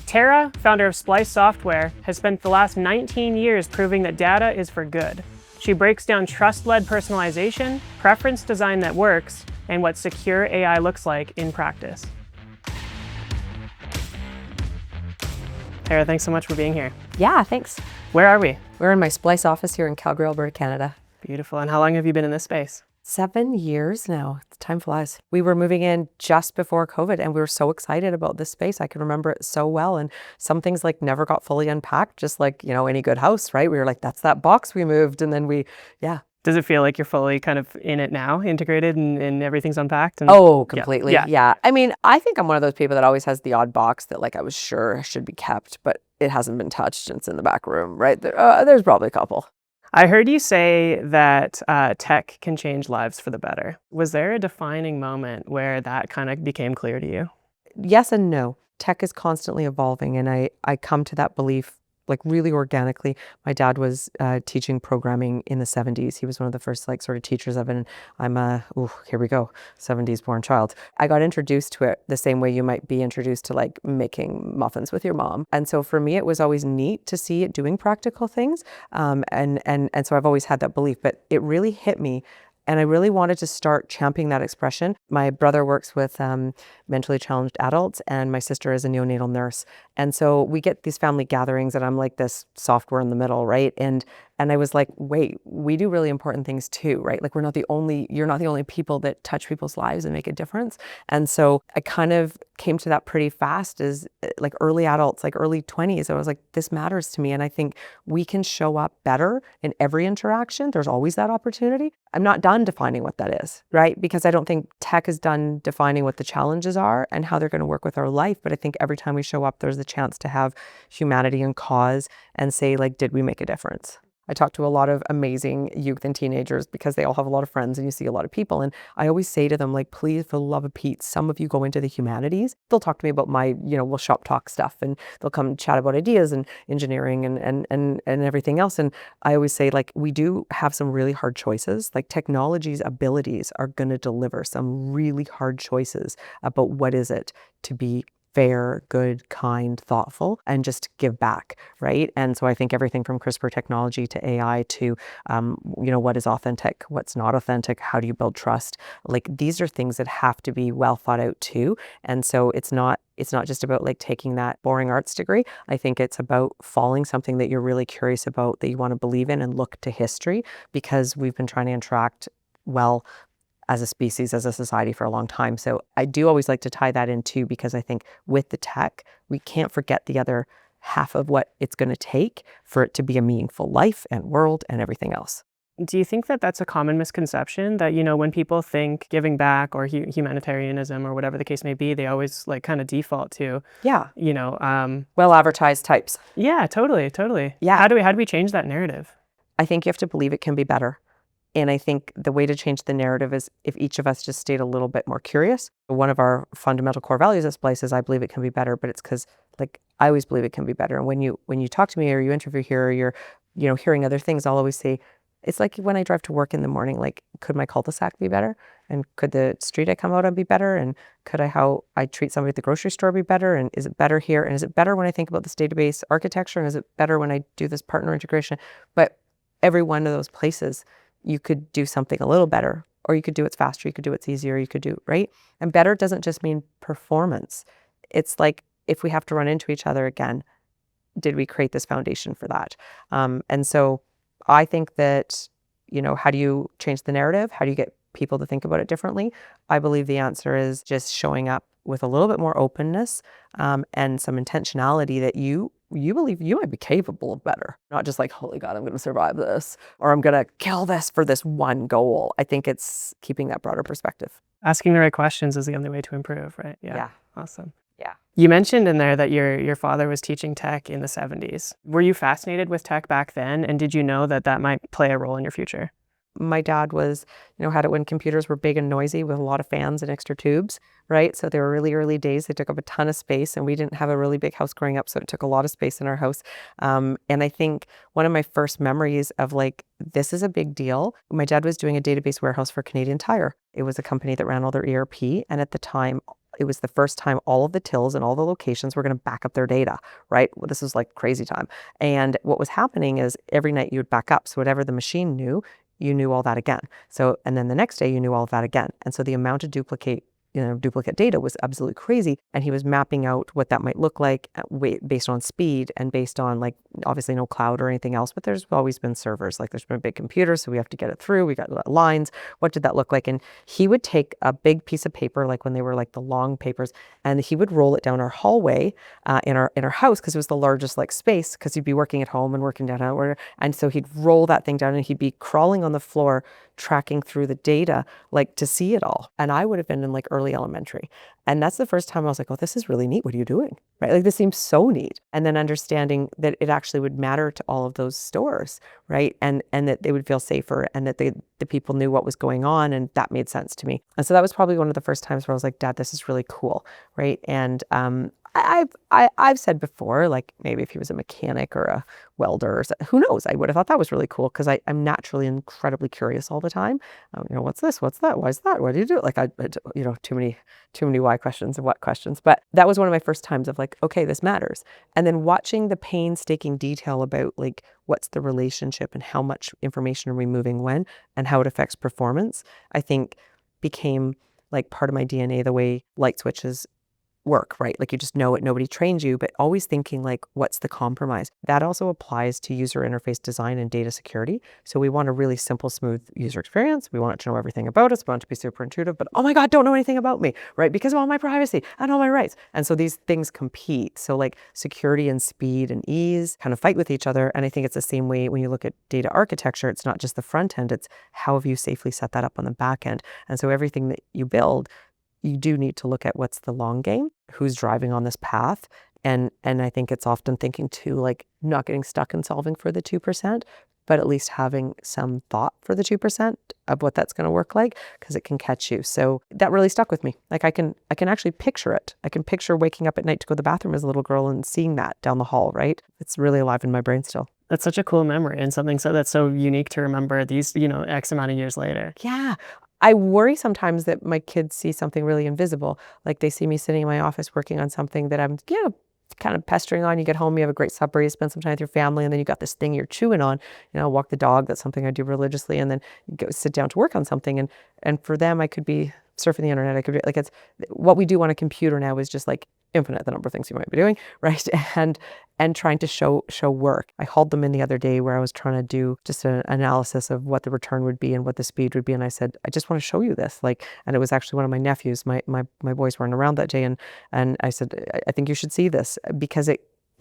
Tara, founder of Splice Software, has spent the last 19 years proving that data is for good. She breaks down trust-led personalization, preference design that works, and what secure AI looks like in practice. Tara, thanks so much for being here. Yeah, thanks. Where are we? We're in my Splice office here in Calgary, Alberta, Canada. Beautiful. And how long have you been in this space? 7 years now. Time flies. We were moving in just before COVID and we were so excited about this space. I can remember it so well. And some things like never got fully unpacked, just like, any good house, right? We were like, that's that box we moved. And then Does it feel like you're fully kind of in it now, integrated and everything's unpacked? Oh, completely. Yeah. I mean, I think I'm one of those people that always has the odd box that like I was sure should be kept, but it hasn't been touched and it's in the back room, right? There's probably a couple. I heard you say that tech can change lives for the better. Was there a defining moment where that kind of became clear to you? Yes and no. Tech is constantly evolving, and I come to that belief like really organically. My dad was teaching programming in the 70s. He was one of the first like sort of teachers of it. And I'm here we go, 70s born child. I got introduced to it the same way you might be introduced to like making muffins with your mom. And so for me, it was always neat to see it doing practical things. And so I've always had that belief, but it really hit me. And I really wanted to start championing that expression. My brother works with mentally challenged adults, and my sister is a neonatal nurse. And so we get these family gatherings, and I'm like this software in the middle, right? And I was like, wait, we do really important things too, right? Like you're not the only people that touch people's lives and make a difference. And so I kind of came to that pretty fast as like early adults, like early 20s. I was like, this matters to me. And I think we can show up better in every interaction. There's always that opportunity. I'm not done defining what that is, right? Because I don't think tech is done defining what the challenges are and how they're going to work with our life. But I think every time we show up, there's the chance to have humanity and cause and say, like, did we make a difference? I talk to a lot of amazing youth and teenagers because they all have a lot of friends and you see a lot of people. And I always say to them, like, please, for the love of Pete, some of you go into the humanities. They'll talk to me about my, we'll shop talk stuff and they'll come chat about ideas and engineering and everything else. And I always say, like, we do have some really hard choices. Like technology's abilities are going to deliver some really hard choices about what is it to be fair, good, kind, thoughtful, and just give back, right? And so I think everything from CRISPR technology to AI to, what is authentic, what's not authentic, how do you build trust? Like these are things that have to be well thought out too. And so it's not just about like taking that boring arts degree. I think it's about following something that you're really curious about, that you want to believe in and look to history, because we've been trying to interact well as a species, as a society for a long time. So I do always like to tie that in too, because I think with the tech, we can't forget the other half of what it's going to take for it to be a meaningful life and world and everything else. Do you think that that's a common misconception that, when people think giving back or humanitarianism or whatever the case may be, they always like kind of default to, well advertised types. Yeah, totally. Yeah. How do we change that narrative? I think you have to believe it can be better. And I think the way to change the narrative is if each of us just stayed a little bit more curious. One of our fundamental core values at Splice is I believe it can be better, but it's because like I always believe it can be better. And when you talk to me or you interview here or you're, hearing other things, I'll always say, it's like when I drive to work in the morning, like, could my cul-de-sac be better? And could the street I come out on be better? And could how I treat somebody at the grocery store be better? And is it better here? And is it better when I think about this database architecture? And is it better when I do this partner integration? But every one of those places, you could do something a little better, or you could do it faster, you could do it easier, you could do, right? And better doesn't just mean performance. It's like, if we have to run into each other again, did we create this foundation for that? And so I think that, how do you change the narrative? How do you get people to think about it differently? I believe the answer is just showing up with a little bit more openness and some intentionality that you believe you might be capable of better. Not just like, holy God, I'm going to survive this, or I'm going to kill this for this one goal. I think it's keeping that broader perspective. Asking the right questions is the only way to improve, right? Yeah. Awesome. Yeah. You mentioned in there that your father was teaching tech in the 70s. Were you fascinated with tech back then? And did you know that might play a role in your future? My dad was, had it when computers were big and noisy with a lot of fans and extra tubes, right? So they were really early days. They took up a ton of space, and we didn't have a really big house growing up, so it took a lot of space in our house. And I think one of my first memories of like, this is a big deal. My dad was doing a database warehouse for Canadian Tire. It was a company that ran all their ERP. And at the time, it was the first time all of the tills and all the locations were going to back up their data, right? Well, this was like crazy time. And what was happening is every night you would back up. So whatever the machine knew, you knew all that again. So, and then the next day you knew all of that again. And so the amount of duplicate data was absolutely crazy. And he was mapping out what that might look like based on speed and based on like, obviously no cloud or anything else, but there's always been servers. Like there's been a big computer, so we have to get it through. We got lines. What did that look like? And he would take a big piece of paper, like when they were like the long papers, and he would roll it down our hallway in our house, because it was the largest like space, because he'd be working at home and working down out. And so he'd roll that thing down and he'd be crawling on the floor, tracking through the data, like to see it all. And I would have been in like early elementary. And that's the first time I was like, oh, this is really neat. What are you doing? Right? Like this seems so neat. And then understanding that it actually would matter to all of those stores, right? And that they would feel safer, and that the people knew what was going on, and that made sense to me. And so that was probably one of the first times where I was like, Dad, this is really cool, right? And I've said before, like maybe if he was a mechanic or a welder, or who knows, I would have thought that was really cool, because I'm naturally incredibly curious all the time. What's this? What's that? Why is that? Why do you do it? Like too many why questions and what questions. But that was one of my first times of like, okay, this matters. And then watching the painstaking detail about like what's the relationship and how much information are we moving when and how it affects performance, I think became like part of my DNA, the way light switches work, right? Like you just know it, nobody trained you, but always thinking like, what's the compromise? That also applies to user interface design and data security. So we want a really simple, smooth user experience. We want it to know everything about us. We want it to be super intuitive, but oh my God, don't know anything about me, right? Because of all my privacy and all my rights. And so these things compete. So like security and speed and ease kind of fight with each other. And I think it's the same way when you look at data architecture. It's not just the front end, it's how have you safely set that up on the back end. And so everything that you build, you do need to look at what's the long game, who's driving on this path. And I think it's often thinking too, like not getting stuck in solving for the 2%, but at least having some thought for the 2% of what that's going to work like, because it can catch you. So that really stuck with me. Like I can actually picture it. I can picture waking up at night to go to the bathroom as a little girl and seeing that down the hall, right? It's really alive in my brain still. That's such a cool memory, and something that's so unique to remember these, X amount of years later. Yeah. I worry sometimes that my kids see something really invisible. Like they see me sitting in my office working on something that I'm, kind of pestering on. You get home, you have a great supper, you spend some time with your family, and then you got this thing you're chewing on, walk the dog. That's something I do religiously. And then you go sit down to work on something. And for them, I could be surfing the internet. I could be like, it's what we do on a computer now is just like infinite, the number of things you might be doing, right? And trying to show work. I hauled them in the other day where I was trying to do just an analysis of what the return would be and what the speed would be. And I said, I just want to show you this. And it was actually one of my nephews. My boys weren't around that day. And I said, I think you should see this, because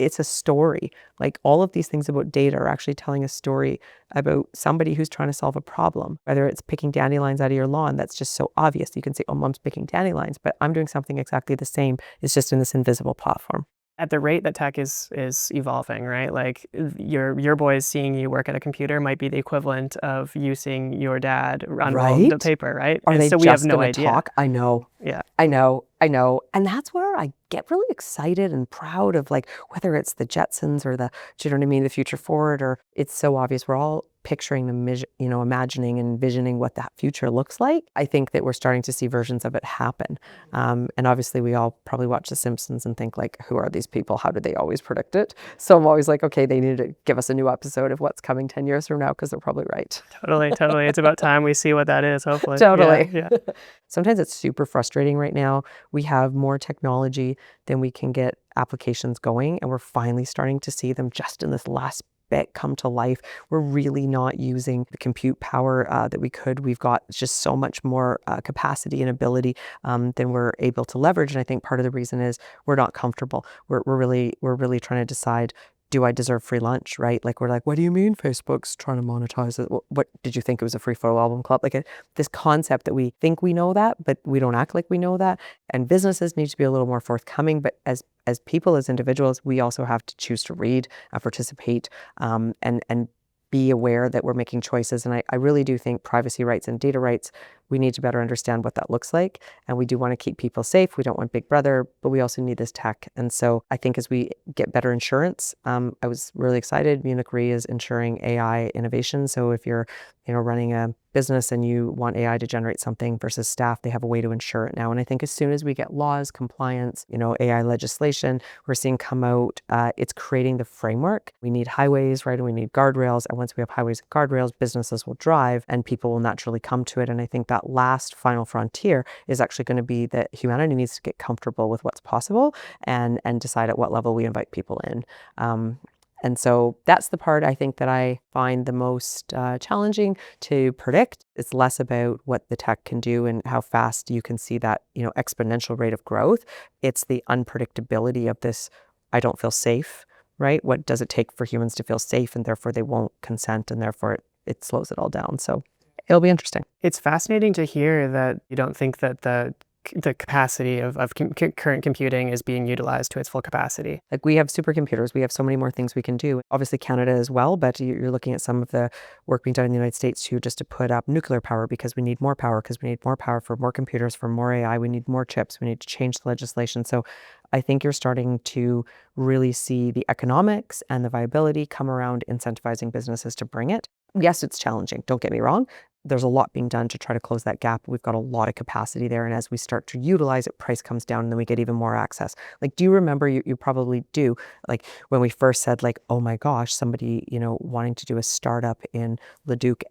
it's a story. Like all of these things about data are actually telling a story about somebody who's trying to solve a problem. Whether it's picking dandelions out of your lawn, that's just so obvious. You can say, oh, mom's picking dandelions, but I'm doing something exactly the same. It's just in this invisible platform. At the rate that tech is evolving, right? Like your boys seeing you work at a computer might be the equivalent of you seeing your dad unroll the paper, right? Are they so we have no idea. Talk? I know. Yeah. I know. And that's where I get really excited and proud of, like, whether it's the Jetsons or do you know what I mean? The Future Forward, or it's so obvious. We're all picturing imagining and envisioning what that future looks like. I think that we're starting to see versions of it happen. And obviously we all probably watch The Simpsons and think like, who are these people? How do they always predict it? So I'm always like, okay, they need to give us a new episode of what's coming 10 years from now, because they're probably right. Totally. It's about time we see what that is, hopefully. Totally. Yeah. Sometimes it's super frustrating right now. We have more technology than we can get applications going, and we're finally starting to see them just in this last bit come to life. We're really not using the compute power that we could. We've got just so much more capacity and ability than we're able to leverage. And I think part of the reason is we're not comfortable. We're really trying to decide, do I deserve free lunch, right? Like, we're like, what do you mean Facebook's trying to monetize it? What did you think it was a free photo album club? Like this concept that we think we know that, but we don't act like we know that. And businesses need to be a little more forthcoming. But as people, as individuals, we also have to choose to read, participate, and be aware that we're making choices. And I really do think privacy rights and data rights, we need to better understand what that looks like. And we do want to keep people safe. We don't want Big Brother, but we also need this tech. And so I think as we get better insurance, I was really excited. Munich Re is insuring AI innovation. So if you're running a business and you want AI to generate something versus staff, they have a way to insure it now. And I think as soon as we get laws, compliance, AI legislation, we're seeing come out, it's creating the framework. We need highways, right? And we need guardrails. And once we have highways and guardrails, businesses will drive and people will naturally come to it. And I think that last final frontier is actually going to be that humanity needs to get comfortable with what's possible and decide at what level we invite people in. And so that's the part I think that I find the most challenging to predict. It's less about what the tech can do and how fast you can see that, exponential rate of growth. It's the unpredictability of this, I don't feel safe, right? What does it take for humans to feel safe? And therefore they won't consent and therefore it slows it all down. So it'll be interesting. It's fascinating to hear that you don't think that the capacity of current computing is being utilized to its full capacity. Like we have supercomputers, we have so many more things we can do. Obviously Canada as well, but you're looking at some of the work being done in the United States too, just to put up nuclear power because we need more power, for more computers, for more AI, we need more chips, we need to change the legislation. So I think you're starting to really see the economics and the viability come around incentivizing businesses to bring it. Yes, it's challenging, don't get me wrong. There's a lot being done to try to close that gap. We've got a lot of capacity there. And as we start to utilize it, price comes down and then we get even more access. Like, do you remember, you probably do, like when we first said like, oh my gosh, somebody, wanting to do a startup in Leduc,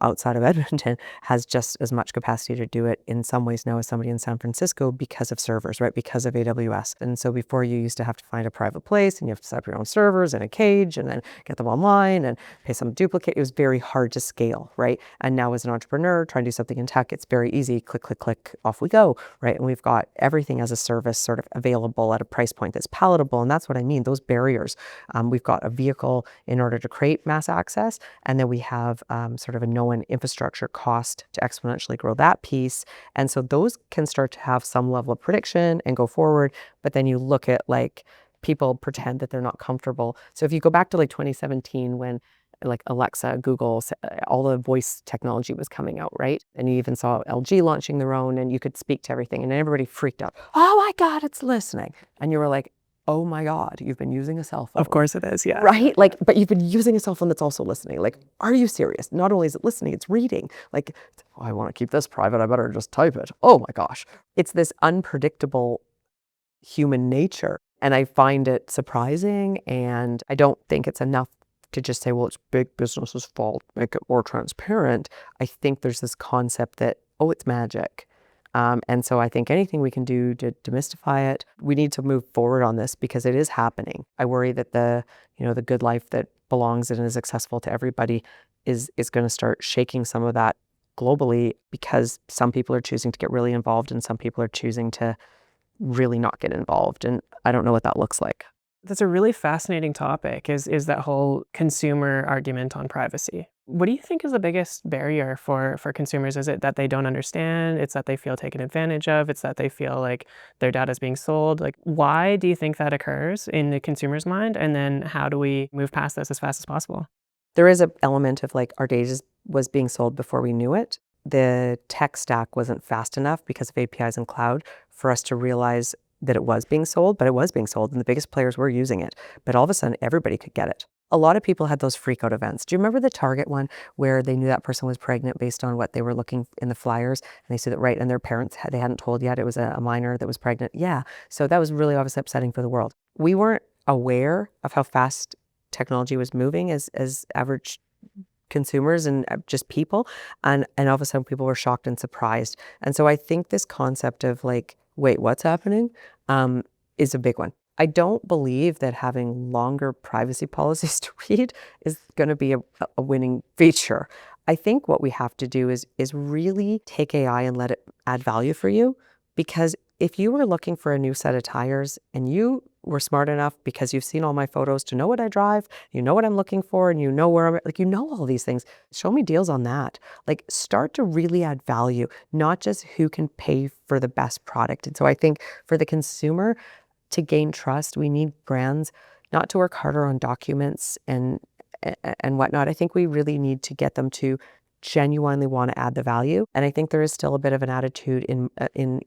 outside of Edmonton has just as much capacity to do it in some ways now as somebody in San Francisco because of servers, right? Because of AWS. And so before you used to have to find a private place and you have to set up your own servers in a cage and then get them online and pay some duplicate. It was very hard to scale, right? And now as an entrepreneur trying to do something in tech, it's very easy. Click, click, click, off we go, right? And we've got everything as a service sort of available at a price point that's palatable. And that's what I mean, those barriers. We've got a vehicle in order to create mass access. And then we have sort of a known infrastructure cost to exponentially grow that piece. And so those can start to have some level of prediction and go forward. But then you look at like people pretend that they're not comfortable. So if you go back to like 2017 when like Alexa, Google, all the voice technology was coming out, right? And you even saw LG launching their own and you could speak to everything and everybody freaked out. Oh my God, it's listening. And you were like, oh my God, you've been using a cell phone. Of course it is, yeah. Right? Like, but you've been using a cell phone that's also listening. Like, are you serious? Not only is it listening, it's reading. Like, oh, I want to keep this private. I better just type it. Oh my gosh. It's this unpredictable human nature. And I find it surprising. And I don't think it's enough to just say, well, it's big business's fault, make it more transparent. I think there's this concept that, oh, it's magic. And so I think anything we can do to demystify it, we need to move forward on this because it is happening. I worry that the good life that belongs and is accessible to everybody is going to start shaking some of that globally because some people are choosing to get really involved and some people are choosing to really not get involved. And I don't know what that looks like. That's a really fascinating topic, is that whole consumer argument on privacy. What do you think is the biggest barrier for consumers? Is it that they don't understand? It's that they feel taken advantage of? It's that they feel like their data is being sold? Like, why do you think that occurs in the consumer's mind? And then how do we move past this as fast as possible? There is an element of like our data was being sold before we knew it. The tech stack wasn't fast enough because of APIs and cloud for us to realize that it was being sold, but it was being sold and the biggest players were using it. But all of a sudden, everybody could get it. A lot of people had those freak out events. Do you remember the Target one where they knew that person was pregnant based on what they were looking in the flyers? And they said that, right, and their parents, they hadn't told yet it was a minor that was pregnant. Yeah, so that was really obviously upsetting for the world. We weren't aware of how fast technology was moving as average consumers and just people. And all of a sudden people were shocked and surprised. And so I think this concept of like, wait, what's happening, is a big one. I don't believe that having longer privacy policies to read is going to be a winning feature. I think what we have to do is really take AI and let it add value for you. Because if you were looking for a new set of tires and you were smart enough because you've seen all my photos to know what I drive, you know what I'm looking for, and you know where I'm, like, you know all these things, show me deals on that. Like, start to really add value, not just who can pay for the best product. And so I think for the consumer to gain trust, we need brands not to work harder on documents and and whatnot. I think we really need to get them to genuinely want to add the value. And I think there is still a bit of an attitude in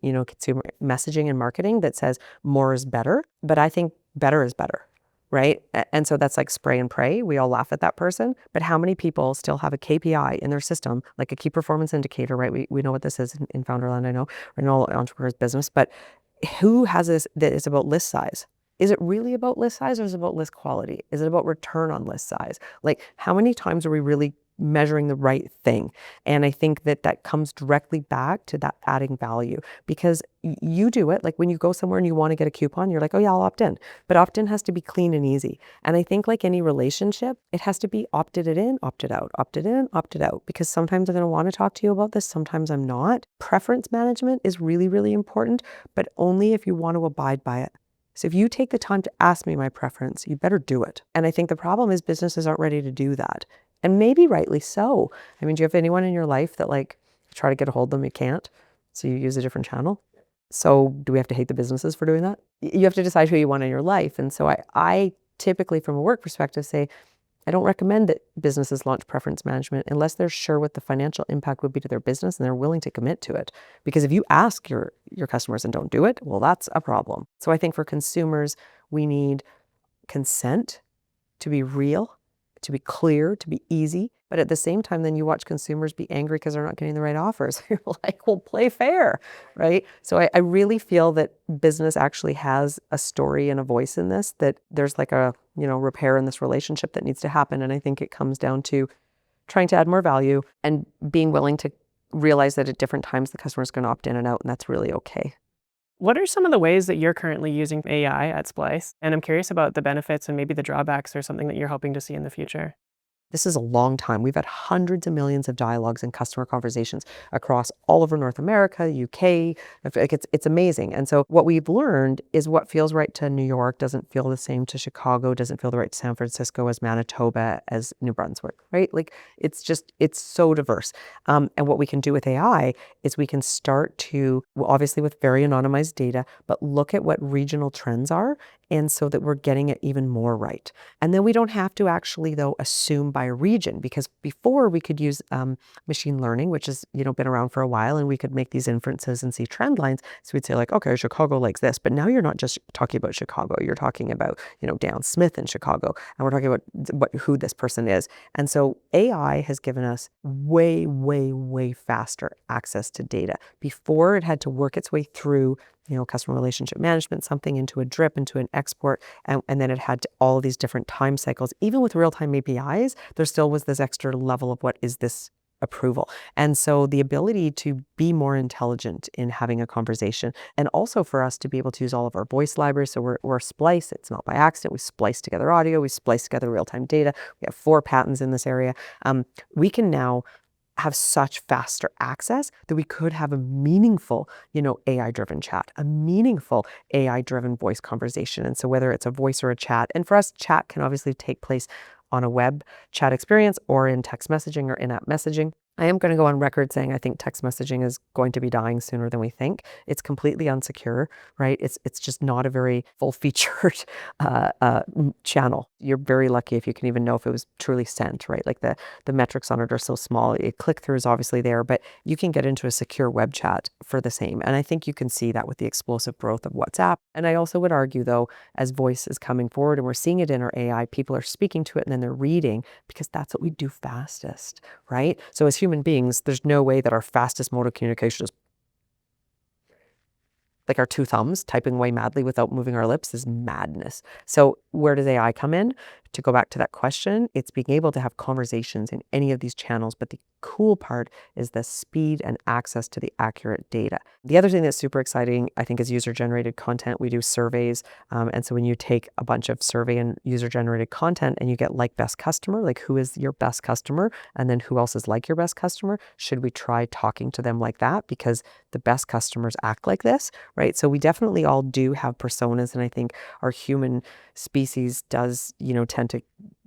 consumer messaging and marketing that says more is better, but I think better is better. Right? And so that's like spray and pray. We all laugh at that person. But how many people still have a KPI in their system, like a key performance indicator, right? We know what this is in Founderland, I know, or in all entrepreneurs' business. But who has this that is about list size? Is it really about list size, or is it about list quality? Is it about return on list size? Like, how many times are we really measuring the right thing? And I think that comes directly back to that adding value, because you do it. Like when you go somewhere and you want to get a coupon, you're like, oh yeah, I'll opt in. But opt-in has to be clean and easy. And I think like any relationship, it has to be opted in, opted out, opted in, opted out, because sometimes I'm going to want to talk to you about this. Sometimes I'm not. Preference management is really, really important, but only if you want to abide by it. So if you take the time to ask me my preference, you better do it. And I think the problem is businesses aren't ready to do that. And maybe rightly so. I mean, do you have anyone in your life that like try to get a hold of them, you can't? So you use a different channel. So do we have to hate the businesses for doing that? You have to decide who you want in your life. And so I typically, from a work perspective, say, I don't recommend that businesses launch preference management unless they're sure what the financial impact would be to their business and they're willing to commit to it. Because if you ask your customers and don't do it, well, that's a problem. So I think for consumers, we need consent to be real, to be clear, to be easy. But at the same time, then you watch consumers be angry because they're not getting the right offers. You're like, well, play fair, right? So I really feel that business actually has a story and a voice in this, that there's like a, repair in this relationship that needs to happen. And I think it comes down to trying to add more value and being willing to realize that at different times the customer is going to opt in and out, and that's really okay. What are some of the ways that you're currently using AI at Splice? And I'm curious about the benefits and maybe the drawbacks or something that you're hoping to see in the future. This is a long time. We've had hundreds of millions of dialogues and customer conversations across all over North America, UK. Like it's amazing. And so what we've learned is what feels right to New York doesn't feel the same to Chicago, doesn't feel the right to San Francisco, as Manitoba, as New Brunswick, right? Like it's so diverse. And what we can do with AI is we can start to, well, obviously with very anonymized data, but look at what regional trends are, and so that we're getting it even more right. And then we don't have to actually, though, assume by region, because before we could use machine learning, which has been around for a while, and we could make these inferences and see trend lines. So we'd say like, okay, Chicago likes this, but now you're not just talking about Chicago, you're talking about Dan Smith in Chicago, and we're talking about who this person is. And so AI has given us way, way, way faster access to data. Before, it had to work its way through customer relationship management, something into a drip, into an export, and then it had all of these different time cycles. Even with real-time APIs, there still was this extra level of what is this approval. And so the ability to be more intelligent in having a conversation, and also for us to be able to use all of our voice libraries. So we're Splice, it's not by accident. We splice together audio, we splice together real-time data. We have 4 patents in this area. We can now have such faster access that we could have a meaningful, AI-driven chat, a meaningful AI-driven voice conversation. And so whether it's a voice or a chat, and for us, chat can obviously take place on a web chat experience or in text messaging or in-app messaging. I am going to go on record saying I think text messaging is going to be dying sooner than we think. It's completely unsecure, right? It's just not a very full-featured channel. You're very lucky if you can even know if it was truly sent, right? Like the metrics on it are so small. Click-through is obviously there, but you can get into a secure web chat for the same. And I think you can see that with the explosive growth of WhatsApp. And I also would argue, though, as voice is coming forward and we're seeing it in our AI, people are speaking to it and then they're reading, because that's what we do fastest, right? So as human beings, there's no way that our fastest mode of communication is like our 2 thumbs typing away madly without moving our lips is madness. So where does AI come in? To go back to that question, it's being able to have conversations in any of these channels. But the cool part is the speed and access to the accurate data. The other thing that's super exciting, I think, is user-generated content. We do surveys. And so when you take a bunch of survey and user-generated content and you get like best customer, like who is your best customer, and then who else is like your best customer, should we try talking to them like that? Because the best customers act like this, right? So we definitely all do have personas. And I think our human species does, tend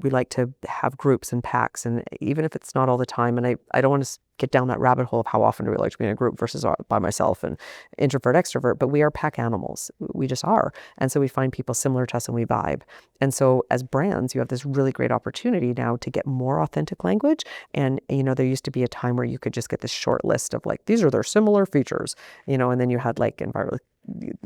we like to have groups and packs, and even if it's not all the time, and I don't want to get down that rabbit hole of how often do we like to be in a group versus by myself and introvert, extrovert, but we are pack animals. We just are. And so we find people similar to us and we vibe. And so as brands, you have this really great opportunity now to get more authentic language. And, there used to be a time where you could just get this short list of like, these are their similar features, and then you had like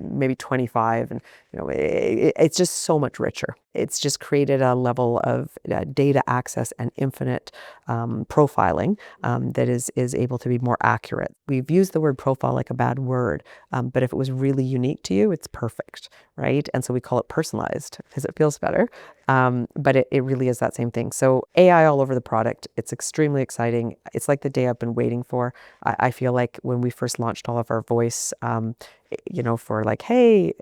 maybe 25, and it's just so much richer. It's just created a level of data access and infinite profiling that is able to be more accurate. We've used the word profile like a bad word, but if it was really unique to you, it's perfect, right? And so we call it personalized because it feels better. But it really is that same thing. So AI all over the product, it's extremely exciting. It's like the day I've been waiting for. I feel like when we first launched all of our voice, for like, hey,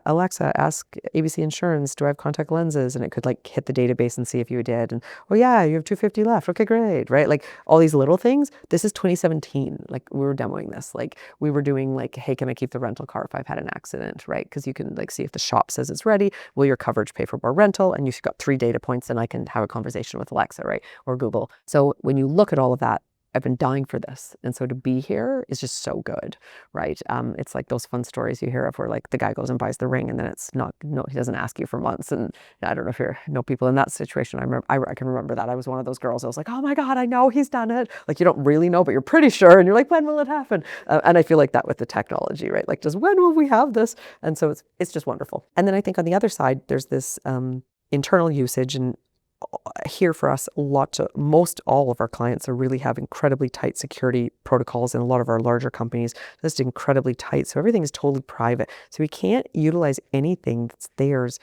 Alexa, ask ABC Insurance, do I have contact lenses? And it could like hit the database and see if you did. And, oh yeah, you have 250 left. Okay, great. Right. Like all these little things. This is 2017. Like we were demoing this. Like we were doing like, hey, can I keep the rental car if I've had an accident? Right. Because you can like see if the shop says it's ready. Will your coverage pay for more rental? And you've got 3 data points, and I can have a conversation with Alexa, right? Or Google. So when you look at all of that, I've been dying for this. And so to be here is just so good, right? It's like those fun stories you hear of where like the guy goes and buys the ring and then it's not, no, he doesn't ask you for months. And I don't know if you know people in that situation. I can remember that. I was one of those girls. I was like, oh my God, I know he's done it. Like you don't really know, but you're pretty sure. And you're like, when will it happen? And I feel like that with the technology, right? Like just when will we have this? And so it's just wonderful. And then I think on the other side, there's this internal usage, and here for us, most all of our clients really have incredibly tight security protocols, and a lot of our larger companies just incredibly tight. So everything is totally private. So we can't utilize anything that's theirs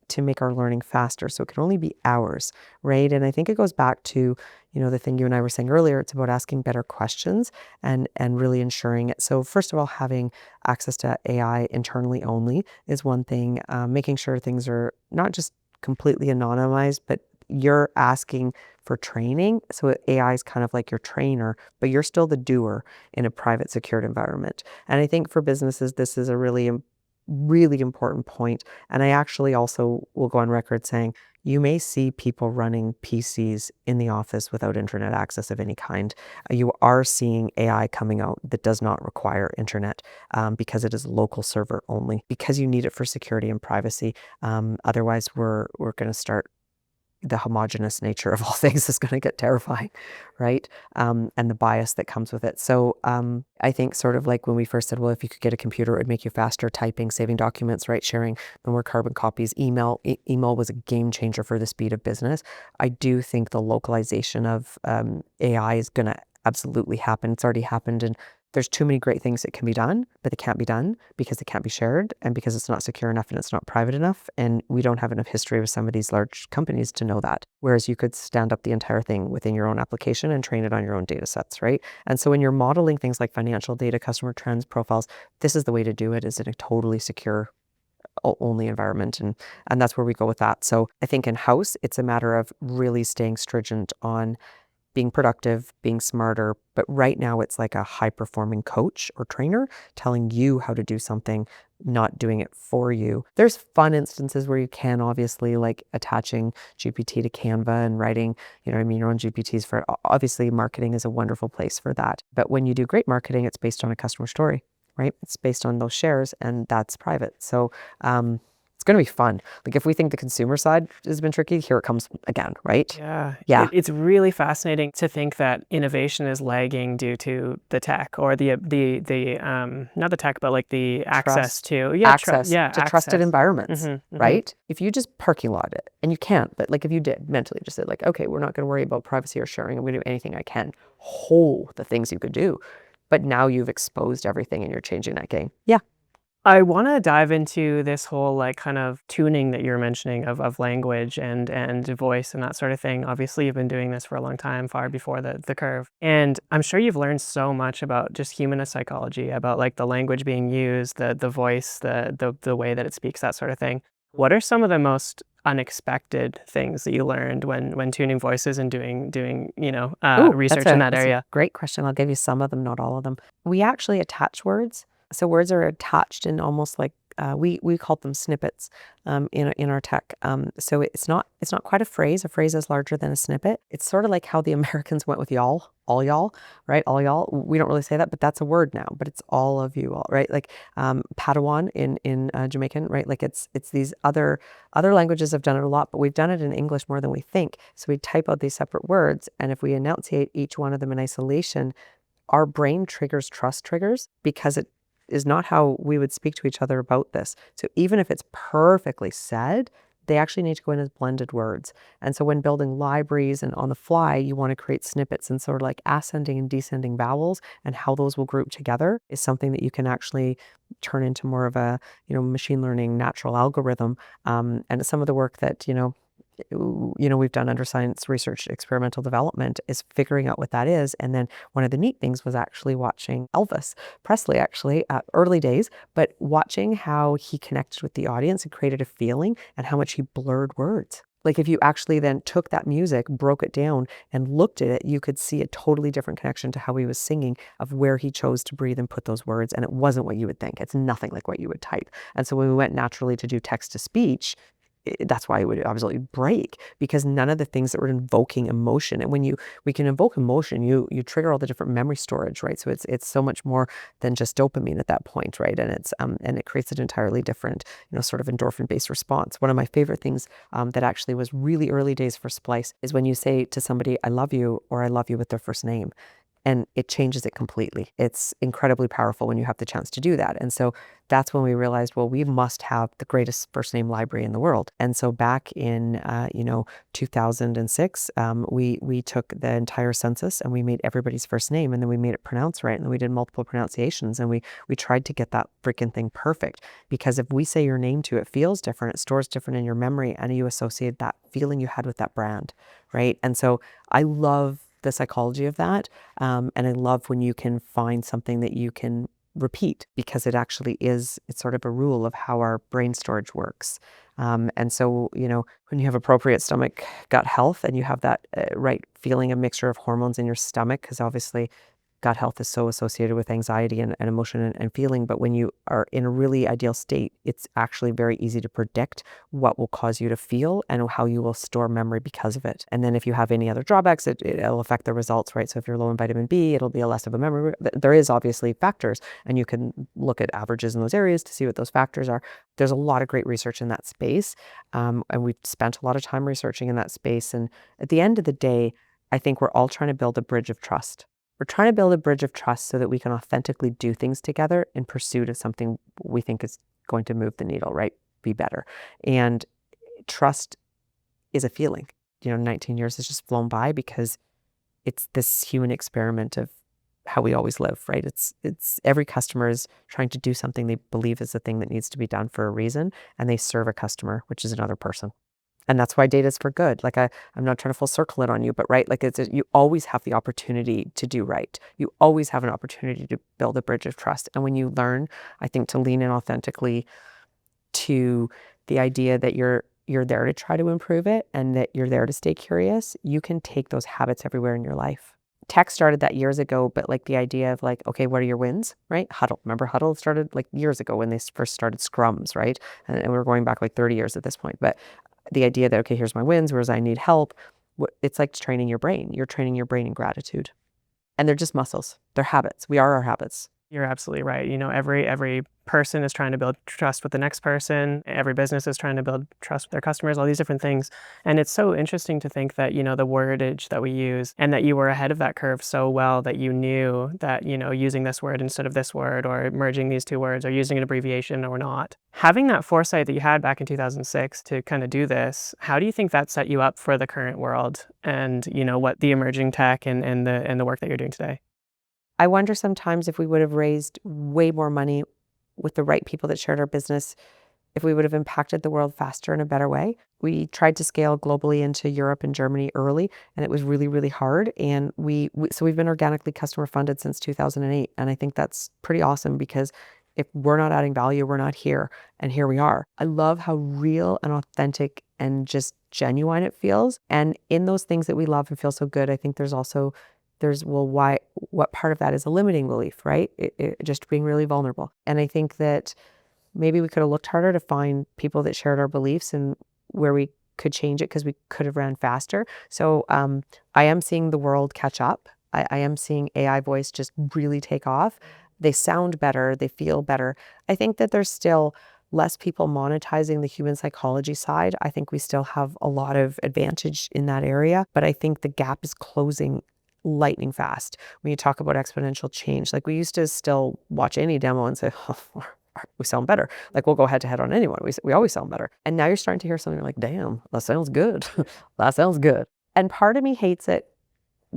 to make our learning faster. So it can only be ours, right? And I think it goes back to, the thing you and I were saying earlier. It's about asking better questions and really ensuring it. So first of all, having access to AI internally only is one thing. Making sure things are not just completely anonymized, but you're asking for training. So AI is kind of like your trainer, but you're still the doer in a private, secured environment. And I think for businesses, this is a really, really important point. And I actually also will go on record saying, you may see people running PCs in the office without internet access of any kind. You are seeing AI coming out that does not require internet because it is local server only, because you need it for security and privacy. Otherwise, we're going to start, the homogenous nature of all things is going to get terrifying, right? And the bias that comes with it. So I think sort of like when we first said, well, if you could get a computer, it would make you faster typing, saving documents, right? Sharing no more carbon copies. Email was a game changer for the speed of business. I do think the localization of AI is going to absolutely happen. It's already happened, and there's too many great things that can be done, but they can't be done because they can't be shared, and because it's not secure enough and it's not private enough. And we don't have enough history with some of these large companies to know that. Whereas you could stand up the entire thing within your own application and train it on your own data sets, right? And so when you're modeling things like financial data, customer trends, profiles, this is the way to do it, is in a totally secure only environment. And that's where we go with that. So I think in-house, it's a matter of really staying stringent on being productive, being smarter. But right now it's like a high performing coach or trainer telling you how to do something, not doing it for you. There's fun instances where you can, obviously, like attaching GPT to Canva and writing, your own GPTs for, obviously marketing is a wonderful place for that. But when you do great marketing, it's based on a customer story, right? It's based on those shares, and that's private. So, it's going to be fun. Like if we think the consumer side has been tricky, here it comes again, right? Yeah. Yeah. It's really fascinating to think that innovation is lagging due to the tech, or the not the tech, but like the access to trusted environments, Mm-hmm. right? If you just parking lot it, and you can't, but like if you did mentally just said like, okay, we're not going to worry about privacy or sharing. I'm going to do anything I can. The things you could do. But now you've exposed everything and you're changing that game. Yeah. I want to dive into this whole like kind of tuning that you're mentioning of language and voice and that sort of thing. Obviously, you've been doing this for a long time, far before the curve. And I'm sure you've learned so much about just human psychology, about like the language being used, the voice, the way that it speaks, that sort of thing. What are some of the most unexpected things that you learned when tuning voices and doing research in that area? Great question. I'll give you some of them, not all of them. We actually attach words. So words are attached in almost like we called them snippets in our tech. So it's not quite a phrase. A phrase is larger than a snippet. It's sort of like how the Americans went with y'all, all y'all, right? All y'all. We don't really say that, but that's a word now. But it's all of you all, right? Like Padawan in Jamaican, right? Like it's these other languages have done it a lot, but we've done it in English more than we think. So we type out these separate words, and if we enunciate each one of them in isolation, our brain triggers trust triggers because it is not how we would speak to each other about this. So even if it's perfectly said, they actually need to go in as blended words. And so when building libraries and on the fly, you want to create snippets, and sort of like ascending and descending vowels and how those will group together is something that you can actually turn into more of a, machine learning natural algorithm. And some of the work that, we've done under science research experimental development is figuring out what that is. And then one of the neat things was actually watching Elvis Presley, actually early days, but watching how he connected with the audience and created a feeling, and how much he blurred words. Like if you actually then took that music, broke it down and looked at it, you could see a totally different connection to how he was singing, of where he chose to breathe and put those words. And it wasn't what you would think. It's nothing like what you would type. And so when we went naturally to do text to speech, that's why it would absolutely break, because none of the things that were invoking emotion. And when we can invoke emotion, you trigger all the different memory storage, right? So it's so much more than just dopamine at that point, right? And it's and it creates an entirely different, sort of endorphin based response. One of my favorite things that actually was really early days for Splice is when you say to somebody, "I love you," or "I love you" with their first name. And it changes it completely. It's incredibly powerful when you have the chance to do that. And so that's when we realized, well, we must have the greatest first name library in the world. And so back in 2006, we took the entire census and we made everybody's first name, and then we made it pronounced right, and then we did multiple pronunciations, and we tried to get that freaking thing perfect. Because if we say your name to it, feels different, it stores different in your memory, and you associate that feeling you had with that brand, right? And so I love the psychology of that. And I love when you can find something that you can repeat, because it actually it's sort of a rule of how our brain storage works. And so, when you have appropriate stomach gut health, and you have that right feeling, a mixture of hormones in your stomach, because obviously gut health is so associated with anxiety and emotion and feeling. But when you are in a really ideal state, it's actually very easy to predict what will cause you to feel and how you will store memory because of it. And then if you have any other drawbacks, it'll affect the results, right? So if you're low in vitamin B, it'll be a less of a memory. There is obviously factors, and you can look at averages in those areas to see what those factors are. There's a lot of great research in that space. And we've spent a lot of time researching in that space. And at the end of the day, I think we're all trying to build a bridge of trust. We're trying to build a bridge of trust so that we can authentically do things together in pursuit of something we think is going to move the needle, right? Be better. And trust is a feeling. 19 years has just flown by because it's this human experiment of how we always live, right? It's every customer is trying to do something they believe is the thing that needs to be done for a reason, and they serve a customer, which is another person. And that's why data is for good. Like I'm not trying to full circle it on you, but right, like you always have the opportunity to do right. You always have an opportunity to build a bridge of trust. And when you learn, I think, to lean in authentically to the idea that you're there to try to improve it, and that you're there to stay curious, you can take those habits everywhere in your life. Tech started that years ago, but like the idea of like, okay, what are your wins, right? Huddle. Remember Huddle started like years ago when they first started scrums, right? And we're going back like 30 years at this point. But the idea that, okay, here's my wins, whereas I need help, it's like training your brain. You're training your brain in gratitude. And they're just muscles. They're habits. We are our habits. You're absolutely right. Every person is trying to build trust with the next person. Every business is trying to build trust with their customers, all these different things. And it's so interesting to think that, the wordage that we use, and that you were ahead of that curve so well that you knew that, using this word instead of this word, or merging these two words, or using an abbreviation or not. Having that foresight that you had back in 2006 to kind of do this, how do you think that set you up for the current world and, what the emerging tech and the work that you're doing today? I wonder sometimes if we would have raised way more money with the right people that shared our business, if we would have impacted the world faster in a better way. We tried to scale globally into Europe and Germany early, and it was really, really hard. And so we've been organically customer funded since 2008. And I think that's pretty awesome, because if we're not adding value, we're not here. And here we are. I love how real and authentic and just genuine it feels. And in those things that we love and feel so good, I think what part of that is a limiting belief, right? Just being really vulnerable. And I think that maybe we could have looked harder to find people that shared our beliefs and where we could change it because we could have ran faster. So I am seeing the world catch up. I am seeing AI voice just really take off. They sound better. They feel better. I think that there's still less people monetizing the human psychology side. I think we still have a lot of advantage in that area, but I think the gap is closing lightning fast when you talk about exponential change. Like we used to still watch any demo and say, oh, we sound better. Like we'll go head to head on anyone. We always sound better. And now you're starting to hear something like, damn, that sounds good. That sounds good. And part of me hates it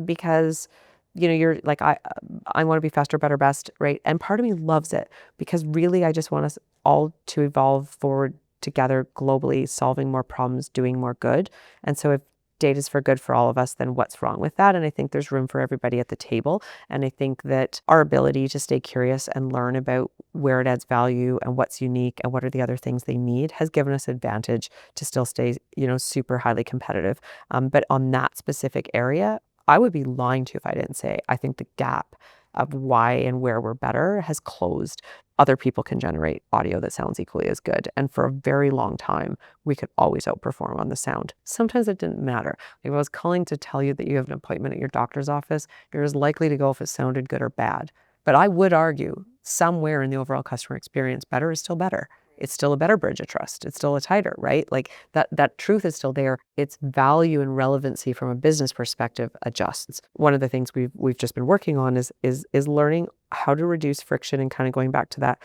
because you're like, I want to be faster, better, best, right? And part of me loves it because really I just want us all to evolve forward together globally, solving more problems, doing more good. And so if data is for good for all of us, then what's wrong with that? And I think there's room for everybody at the table. And I think that our ability to stay curious and learn about where it adds value and what's unique and what are the other things they need has given us advantage to still stay, super highly competitive. But on that specific area, I would be lying to you if I didn't say I think the gap of why and where we're better has closed. Other people can generate audio that sounds equally as good. And for a very long time, we could always outperform on the sound. Sometimes it didn't matter. Like if I was calling to tell you that you have an appointment at your doctor's office, you're as likely to go if it sounded good or bad. But I would argue somewhere in the overall customer experience, better is still better. It's still a better bridge of trust. It's still a tighter, right? Like that truth is still there. Its value and relevancy from a business perspective adjusts. One of the things we've just been working on is learning how to reduce friction and kind of going back to that,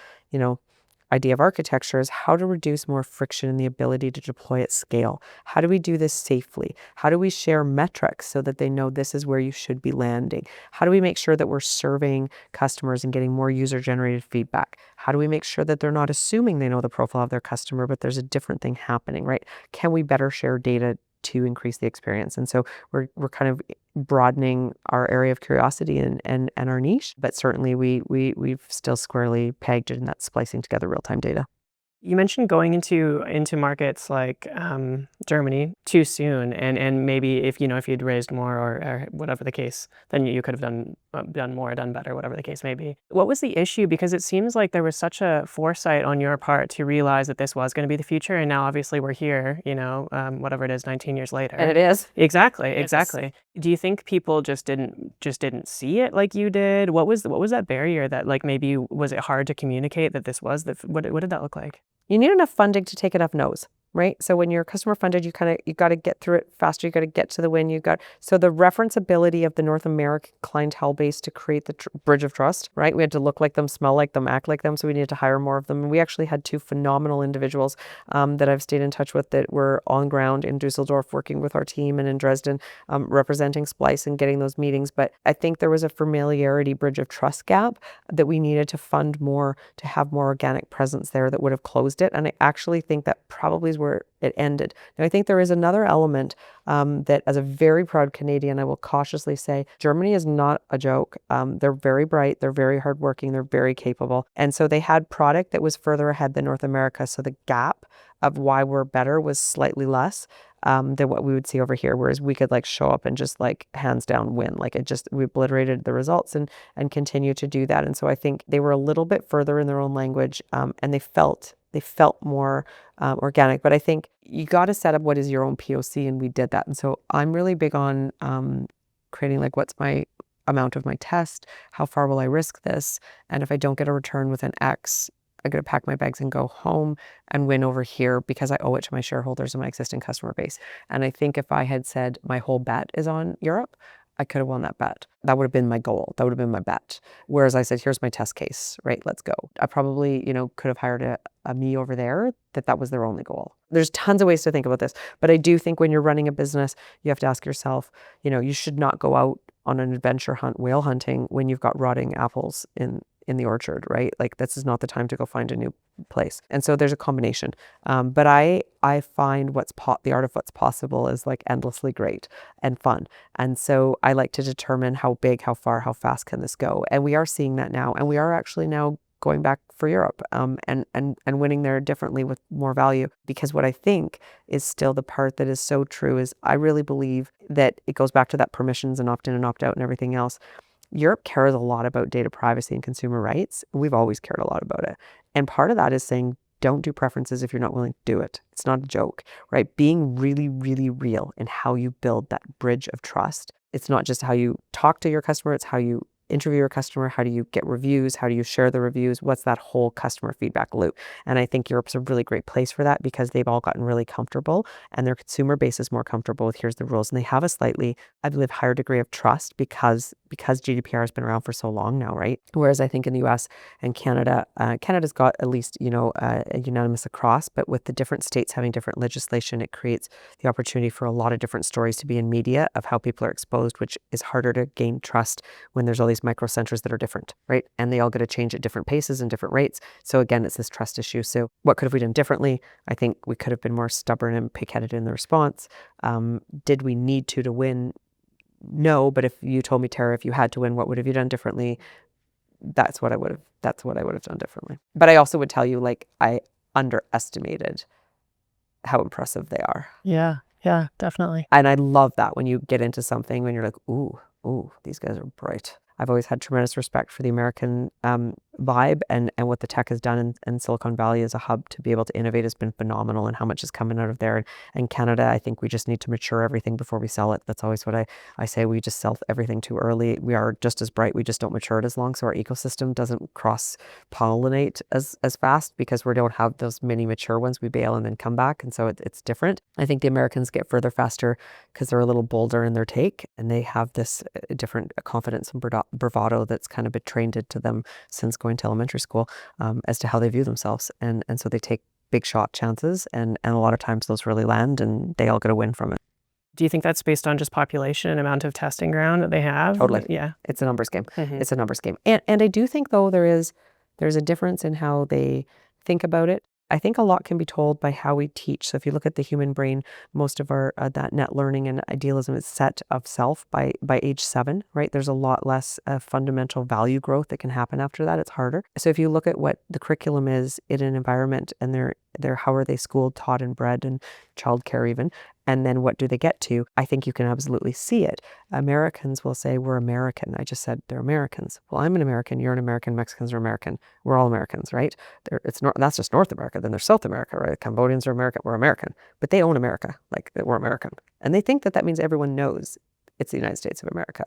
idea of architecture is how to reduce more friction in the ability to deploy at scale. How do we do this safely? How do we share metrics so that they know this is where you should be landing? How do we make sure that we're serving customers and getting more user-generated feedback? How do we make sure that they're not assuming they know the profile of their customer, but there's a different thing happening, right? Can we better share data to increase the experience? And so we're kind of broadening our area of curiosity and our niche, but certainly we've still squarely pegged it in that splicing together real-time data. You mentioned going into markets like Germany too soon, and maybe if you'd raised more or whatever the case, then you could have done more, done better, whatever the case may be. What was the issue? Because it seems like there was such a foresight on your part to realize that this was going to be the future, and now obviously we're here. Whatever it is, 19 years later. And it is. Exactly. Do you think people just didn't see it like you did? What was that barrier that maybe was it hard to communicate that this was what did that look like? You need enough funding to take enough no's, right? So when you're customer funded, you got to get through it faster. You got to get to the win. So the referenceability of the North American clientele base to create the bridge of trust, right? We had to look like them, smell like them, act like them. So we needed to hire more of them. And we actually had two phenomenal individuals that I've stayed in touch with that were on ground in Dusseldorf working with our team and in Dresden representing Splice and getting those meetings. But I think there was a familiarity bridge of trust gap that we needed to fund more to have more organic presence there that would have closed it. And I actually think that probably is where it ended. Now, I think there is another element that as a very proud Canadian, I will cautiously say, Germany is not a joke. They're very bright, they're very hardworking, they're very capable. And so they had product that was further ahead than North America. So the gap of why we're better was slightly less than what we would see over here. Whereas we could show up and just hands down win. We obliterated the results and continue to do that. And so I think they were a little bit further in their own language and they felt more organic. But I think you got to set up what is your own POC, and we did that. And so I'm really big on creating what's my amount of my test, how far will I risk this, and if I don't get a return within X, I got to pack my bags and go home and win over here because I owe it to my shareholders and my existing customer base. And I think if I had said my whole bet is on Europe, I could have won that bet. That would have been my goal. That would have been my bet. Whereas I said, here's my test case, right? Let's go. I probably, could have hired a me over there that was their only goal. There's tons of ways to think about this, but I do think when you're running a business, you have to ask yourself, you should not go out on an adventure hunt, whale hunting, when you've got rotting apples in the orchard, right? This is not the time to go find a new place. And so there's a combination. But I find the art of what's possible is endlessly great and fun. And so I like to determine how big, how far, how fast can this go? And we are seeing that now. And we are actually now going back for Europe and winning there differently with more value. Because what I think is still the part that is so true is I really believe that it goes back to that permissions and opt-in and opt-out and everything else. Europe cares a lot about data privacy and consumer rights. We've always cared a lot about it. And part of that is saying, don't do preferences if you're not willing to do it. It's not a joke, right? Being really, really real in how you build that bridge of trust. It's not just how you talk to your customer, it's how you interview your customer, how do you get reviews, how do you share the reviews, what's that whole customer feedback loop. And I think Europe's a really great place for that because they've all gotten really comfortable and their consumer base is more comfortable with here's the rules. And they have a slightly, I believe, higher degree of trust because GDPR has been around for so long now, right? Whereas I think in the US and Canada, Canada's got at least, a unanimous across, but with the different states having different legislation, it creates the opportunity for a lot of different stories to be in media of how people are exposed, which is harder to gain trust when there's all these micro centers that are different, right? And they all get to change at different paces and different rates. So again, it's this trust issue. So what could have we done differently? I think we could have been more stubborn and pig-headed in the response. Did we need to win? No, but if you told me, Tara, if you had to win, what would have you done differently? That's what I would have done differently. But I also would tell you, like, I underestimated how impressive they are. Yeah, definitely. And I love that when you get into something when you're like, ooh, these guys are bright. I've always had tremendous respect for the American vibe and what the tech has done in Silicon Valley as a hub to be able to innovate has been phenomenal, and how much is coming out of there. And Canada, I think we just need to mature everything before we sell it. That's always what I say. We just sell everything too early. We are just as bright. We just don't mature it as long. So our ecosystem doesn't cross-pollinate as fast because we don't have those many mature ones. We bail and then come back. And so it's different. I think the Americans get further faster because they're a little bolder in their take and they have this different confidence and bravado that's kind of been trained into them since going to elementary school as to how they view themselves. And so they take big shot chances and a lot of times those really land and they all get a win from it. Do you think that's based on just population and amount of testing ground that they have? Totally. Yeah. It's a numbers game. It's a numbers game. And I do think though there's a difference in how they think about it. I think a lot can be told by how we teach. So if you look at the human brain, most of our that net learning and idealism is set of self by age 7, right? There's a lot less fundamental value growth that can happen after that. It's harder. So if you look at what the curriculum is in an environment and they're how are they schooled, taught, and bred, and childcare even, and then what do they get to? I think you can absolutely see it. Americans will say, we're American. I just said they're Americans. Well, I'm an American, you're an American, Mexicans are American. We're all Americans, right? That's just North America. Then there's South America, right? Cambodians are American, we're American. But they own America, like we're American. And they think that means everyone knows it's the United States of America,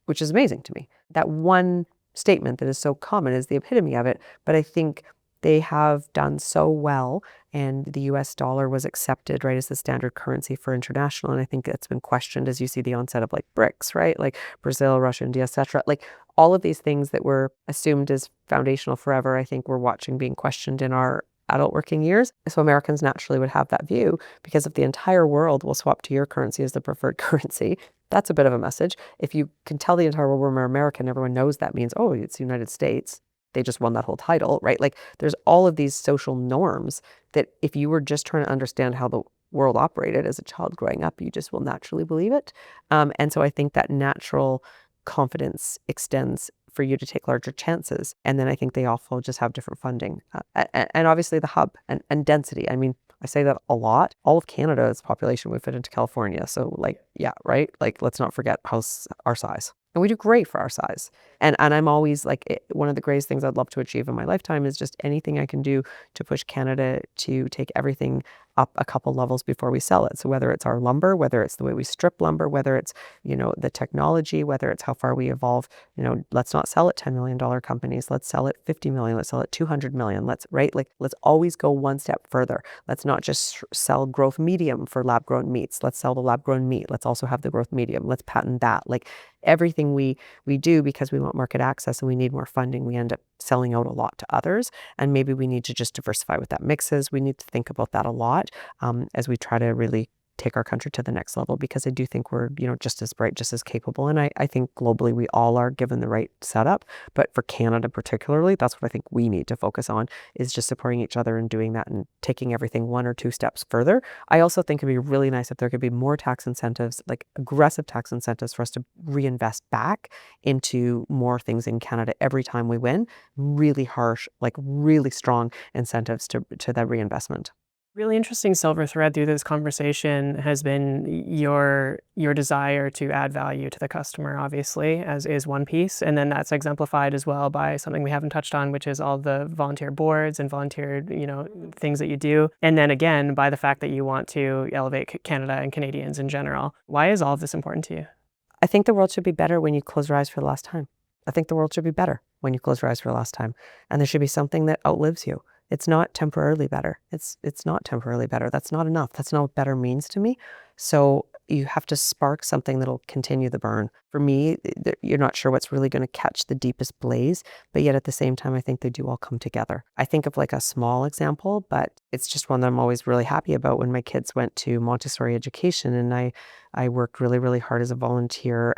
which is amazing to me. That one statement that is so common is the epitome of it. But I think they have done so well, and the US dollar was accepted, right, as the standard currency for international. And I think that's been questioned as you see the onset of like BRICS, right? Like Brazil, Russia, India, etc. Like all of these things that were assumed as foundational forever, I think we're watching being questioned in our adult working years. So Americans naturally would have that view because if the entire world will swap to your currency as the preferred currency, that's a bit of a message. If you can tell the entire world we're American, everyone knows that means, oh, it's the United States. They just won that whole title, right? Like there's all of these social norms that if you were just trying to understand how the world operated as a child growing up, you just will naturally believe it. And so I think that natural confidence extends for you to take larger chances. And then I think they also just have different funding and obviously the hub and density. I mean, I say that a lot. All of Canada's population would fit into California. So like, yeah, right? Like, let's not forget our size. And we do great for our size. And I'm always like, one of the greatest things I'd love to achieve in my lifetime is just anything I can do to push Canada to take everything up a couple levels before we sell it. So whether it's our lumber, whether it's the way we strip lumber, whether it's, the technology, whether it's how far we evolve, let's not sell it $10 million companies. Let's sell it 50 million. Let's sell it 200 million. Let's always go one step further. Let's not just sell growth medium for lab grown meats. Let's sell the lab grown meat. Let's also have the growth medium. Let's patent that. Like everything we do because we want market access and we need more funding, we end up selling out a lot to others. And maybe we need to just diversify what that mix is. We need to think about that a lot as we try to really take our country to the next level, because I do think we're, just as bright, just as capable. And I think globally we all are given the right setup. But for Canada particularly, that's what I think we need to focus on, is just supporting each other and doing that and taking everything one or two steps further. I also think it'd be really nice if there could be more tax incentives, like aggressive tax incentives for us to reinvest back into more things in Canada every time we win. Really harsh, like really strong incentives to that reinvestment. Really interesting silver thread through this conversation has been your desire to add value to the customer, obviously, as is one piece. And then that's exemplified as well by something we haven't touched on, which is all the volunteer boards and volunteer, things that you do. And then again, by the fact that you want to elevate Canada and Canadians in general. Why is all of this important to you? I think the world should be better when you close your eyes for the last time. I think the world should be better when you close your eyes for the last time. And there should be something that outlives you. It's not temporarily better. It's not temporarily better. That's not enough. That's not what better means to me. So you have to spark something that'll continue the burn. For me, you're not sure what's really going to catch the deepest blaze, but yet at the same time, I think they do all come together. I think of like a small example, but it's just one that I'm always really happy about. When my kids went to Montessori education, and I worked really, really hard as a volunteer,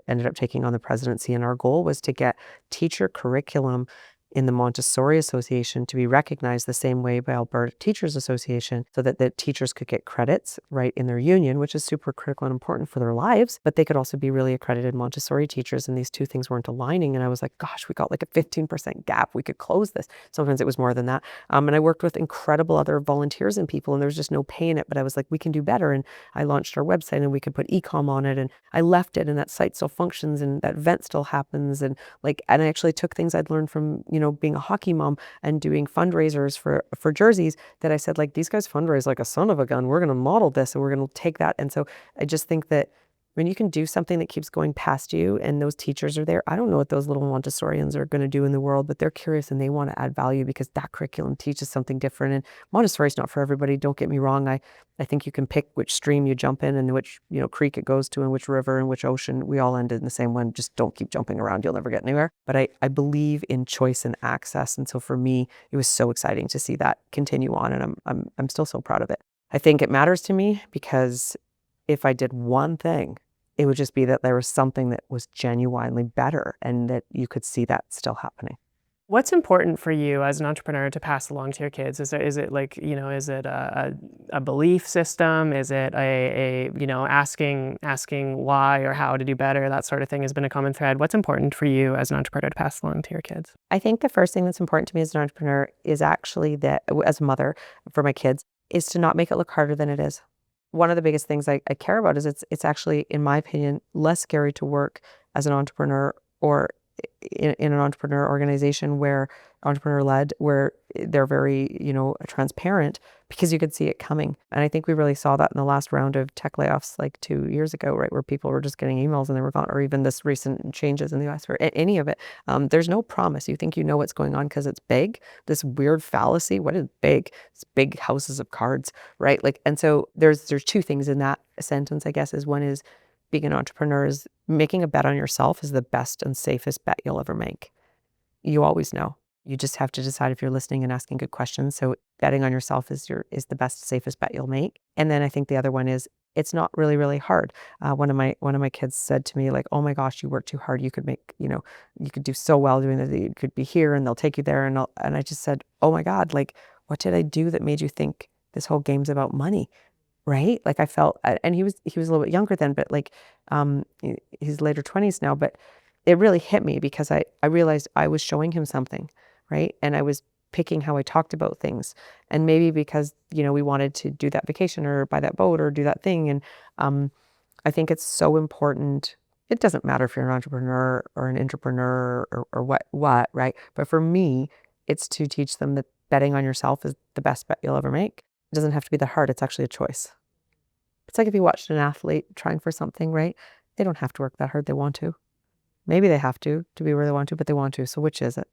ended up taking on the presidency, and our goal was to get teacher curriculum in the Montessori Association to be recognized the same way by Alberta Teachers Association, so that the teachers could get credits right in their union, which is super critical and important for their lives, but they could also be really accredited Montessori teachers, and these two things weren't aligning. And I was like, gosh, we got like a 15% gap. We could close this. Sometimes it was more than that. And I worked with incredible other volunteers and people, and there was just no pay in it, but I was like, we can do better. And I launched our website, and we could put e-com on it, and I left it, and that site still functions, and that event still happens. And I actually took things I'd learned from, being a hockey mom and doing fundraisers for jerseys, that I said, like, these guys fundraise like a son of a gun. We're going to model this, and we're going to take that. And so I just think that when you can do something that keeps going past you, and those teachers are there, I don't know what those little Montessorians are going to do in the world, but they're curious and they want to add value because that curriculum teaches something different. And Montessori is not for everybody. Don't get me wrong. I think you can pick which stream you jump in, and which, creek it goes to, and which river and which ocean. We all end in the same one. Just don't keep jumping around. You'll never get anywhere. But I believe in choice and access. And so for me, it was so exciting to see that continue on. And I'm still so proud of it. I think it matters to me because if I did one thing, it would just be that there was something that was genuinely better, and that you could see that still happening. What's important for you as an entrepreneur to pass along to your kids? Is it like, is it a belief system? Is it asking why or how to do better? That sort of thing has been a common thread. What's important for you as an entrepreneur to pass along to your kids? I think the first thing that's important to me as an entrepreneur is actually that, as a mother for my kids, is to not make it look harder than it is. One of the biggest things I care about is it's actually, in my opinion, less scary to work as an entrepreneur, or in an entrepreneur organization where entrepreneur-led, where they're very, transparent, because you could see it coming. And I think we really saw that in the last round of tech layoffs like 2 years ago, right, where people were just getting emails and they were gone, or even this recent changes in the US, for any of it. There's no promise. You think you know what's going on because it's big. This weird fallacy. What is big? It's big houses of cards, right? And so there's two things in that sentence, I guess. Is one is, being an entrepreneur is making a bet on yourself is the best and safest bet you'll ever make. You always know. You just have to decide if you're listening and asking good questions. So betting on yourself is the best, safest bet you'll make. And then I think the other one is, it's not really, really hard. One of my kids said to me, like, "Oh my gosh, you work too hard. You could make, you could do so well doing this. You could be here, and they'll take you there." And I just said, "Oh my God, like, what did I do that made you think this whole game's about money?" Right? I felt, and he was a little bit younger then, but he's later 20s now, but it really hit me because I realized I was showing him something, right? And I was picking how I talked about things. And maybe because, we wanted to do that vacation or buy that boat or do that thing. And I think it's so important. It doesn't matter if you're an entrepreneur or an entrepreneur or what, right? But for me, it's to teach them that betting on yourself is the best bet you'll ever make. It doesn't have to be that hard. It's actually a choice. It's like if you watched an athlete trying for something, right? They don't have to work that hard. They want to. Maybe they have to be where they want to, but they want to. So which is it?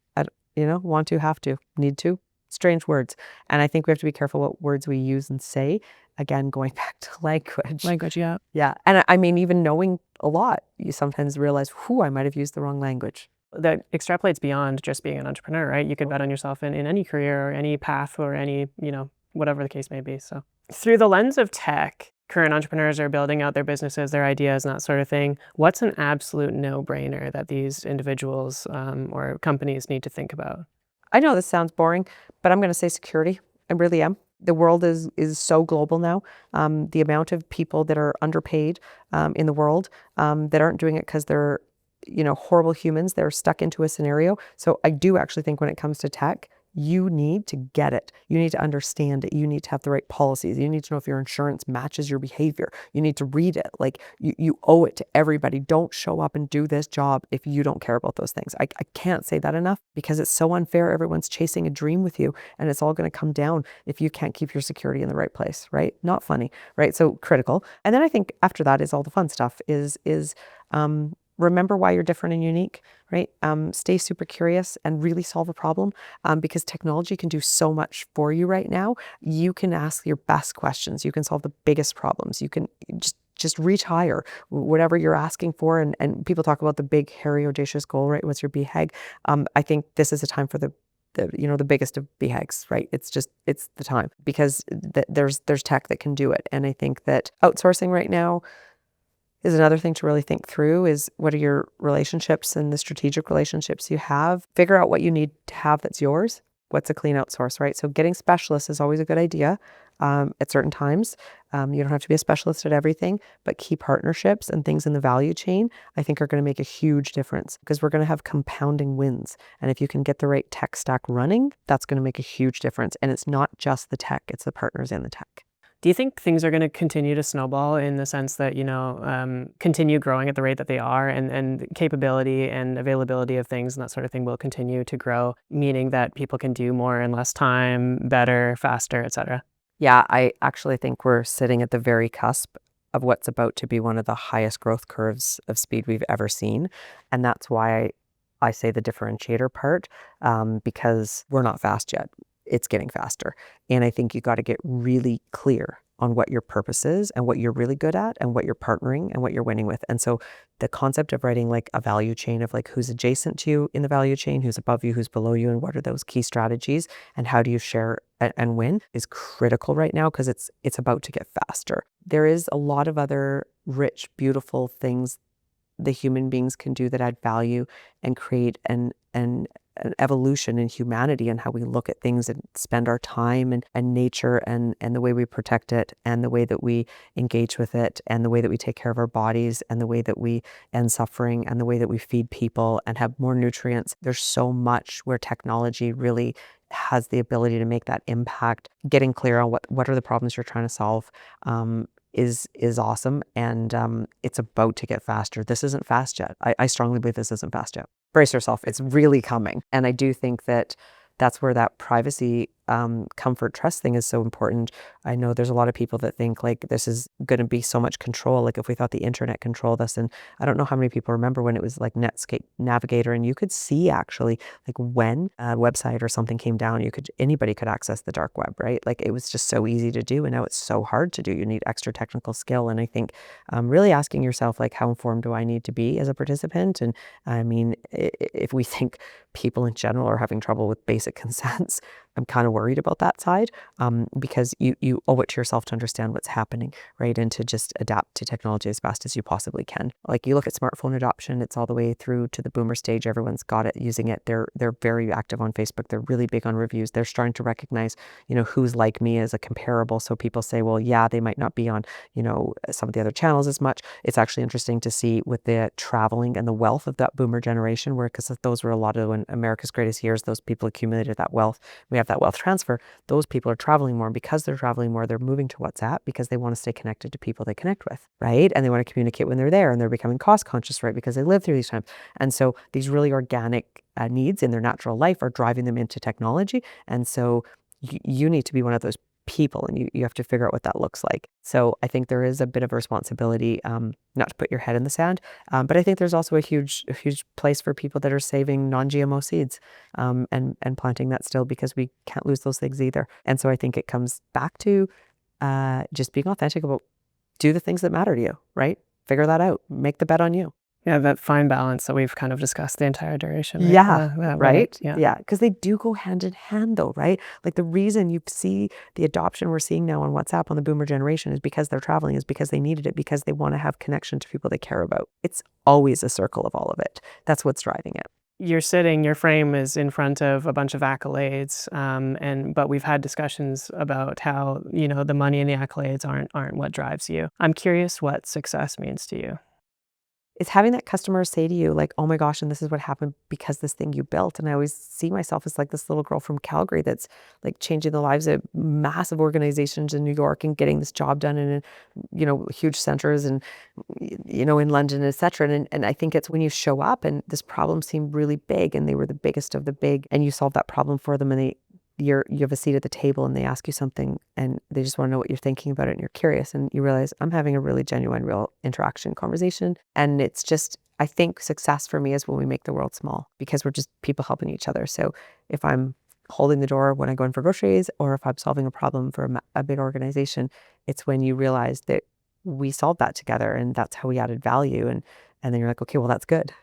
Want to, have to, need to. Strange words. And I think we have to be careful what words we use and say. Again, going back to language. Language, yeah. Yeah. And I mean, even knowing a lot, you sometimes realize, I might have used the wrong language. That extrapolates beyond just being an entrepreneur, right? You could bet on yourself in any career or any path or any, whatever the case may be. So through the lens of tech, current entrepreneurs are building out their businesses, their ideas, and that sort of thing. What's an absolute no-brainer that these individuals or companies need to think about? I know this sounds boring, but I'm going to say security. I really am. The world is so global now. The amount of people that are underpaid in the world that aren't doing it because they're, horrible humans, they're stuck into a scenario. So I do actually think when it comes to tech, You need to get it. You need to understand it. You need to have the right policies. You need to know if your insurance matches your behavior. You need to read it. Like you owe it to everybody. Don't show up and do this job if you don't care about those things. I can't say that enough because it's so unfair. Everyone's chasing a dream with you and it's all going to come down if you can't keep your security in the right place, right? Not funny, right? So critical. And then I think after that is all the fun stuff is remember why you're different and unique, right? Stay super curious and really solve a problem because technology can do so much for you right now. You can ask your best questions. You can solve the biggest problems. You can just reach higher, whatever you're asking for. And people talk about the big, hairy, audacious goal, right? What's your BHAG? I think this is a time for the biggest of BHAGs, right? It's the time because there's tech that can do it. And I think that outsourcing right now is another thing to really think through is what are your relationships and the strategic relationships you have. Figure out what you need to have that's yours. What's a clean outsource, right? So getting specialists is always a good idea at certain times. You don't have to be a specialist at everything, but key partnerships and things in the value chain, I think are going to make a huge difference because we're going to have compounding wins. And if you can get the right tech stack running, that's going to make a huge difference. And it's not just the tech, it's the partners in the tech. Do you think things are going to continue to snowball in the sense that, continue growing at the rate that they are and capability and availability of things and that sort of thing will continue to grow, meaning that people can do more in less time, better, faster, et cetera? Yeah, I actually think we're sitting at the very cusp of what's about to be one of the highest growth curves of speed we've ever seen. And that's why I say the differentiator part, because we're not fast yet. It's getting faster. And I think you got to get really clear on what your purpose is and what you're really good at and what you're partnering and what you're winning with. And so the concept of writing like a value chain of like who's adjacent to you in the value chain, who's above you, who's below you, and what are those key strategies and how do you share and win is critical right now because it's about to get faster. There is a lot of other rich, beautiful things the human beings can do that add value and create an evolution in humanity and how we look at things and spend our time and nature and the way we protect it and the way that we engage with it and the way that we take care of our bodies and the way that we end suffering and the way that we feed people and have more nutrients. There's so much where technology really has the ability to make that impact. Getting clear on what are the problems you're trying to solve is awesome. And it's about to get faster. This isn't fast yet. I strongly believe this isn't fast yet. Brace yourself. It's really coming. And I do think that that's where that privacy, comfort, trust thing is so important. I know there's a lot of people that think like this is going to be so much control. Like if we thought the internet controlled us, and I don't know how many people remember when it was like Netscape Navigator, and you could see actually like when a website or something came down, anybody could access the dark web, right? Like it was just so easy to do, and now it's so hard to do. You need extra technical skill, and I think really asking yourself like how informed do I need to be as a participant? And I mean, if we think people in general are having trouble with basic consents, I'm kind of worried about that side because you owe it to yourself to understand what's happening, right? And to just adapt to technology as fast as you possibly can. Like you look at smartphone adoption, it's all the way through to the boomer stage. Everyone's got it, using it. They're very active on Facebook. They're really big on reviews. They're starting to recognize, who's like me as a comparable. So people say, well, yeah, they might not be on, some of the other channels as much. It's actually interesting to see with the traveling and the wealth of that boomer generation, where because those were a lot of when America's greatest years, those people accumulated that wealth. We have that wealth transfer. Those people are traveling more, and because they're traveling more, they're moving to WhatsApp because they want to stay connected to people they connect with, right? And they want to communicate when they're there, and they're becoming cost conscious, right? Because they live through these times. And so these really organic needs in their natural life are driving them into technology. And so you need to be one of those people, and you have to figure out what that looks like. So I think there is a bit of a responsibility not to put your head in the sand, but I think there's also a huge place for people that are saving non-GMO seeds and planting that still, because we can't lose those things either. And so I think it comes back to just being authentic about do the things that matter to you, right? Figure that out. Make the bet on you. Yeah, that fine balance that we've kind of discussed the entire duration. Right? Yeah, right? Yeah. Yeah, because they do go hand in hand though, right? Like the reason you see the adoption we're seeing now on WhatsApp on the boomer generation is because they're traveling, is because they needed it, because they want to have connection to people they care about. It's always a circle of all of it. That's what's driving it. Your frame is in front of a bunch of accolades, but we've had discussions about how, the money and the accolades aren't what drives you. I'm curious what success means to you. It's having that customer say to you like, oh my gosh, and this is what happened because this thing you built. And I always see myself as like this little girl from Calgary that's like changing the lives of massive organizations in New York and getting this job done in, huge centers and, in London, et cetera. And I think it's when you show up and this problem seemed really big and they were the biggest of the big and you solve that problem for them and you have a seat at the table and they ask you something and they just want to know what you're thinking about it and you're curious and you realize I'm having a really genuine, real interaction conversation. And it's just, I think success for me is when we make the world small because we're just people helping each other. So if I'm holding the door when I go in for groceries or if I'm solving a problem for a big organization, it's when you realize that we solved that together and that's how we added value. And then you're like, okay, well, that's good.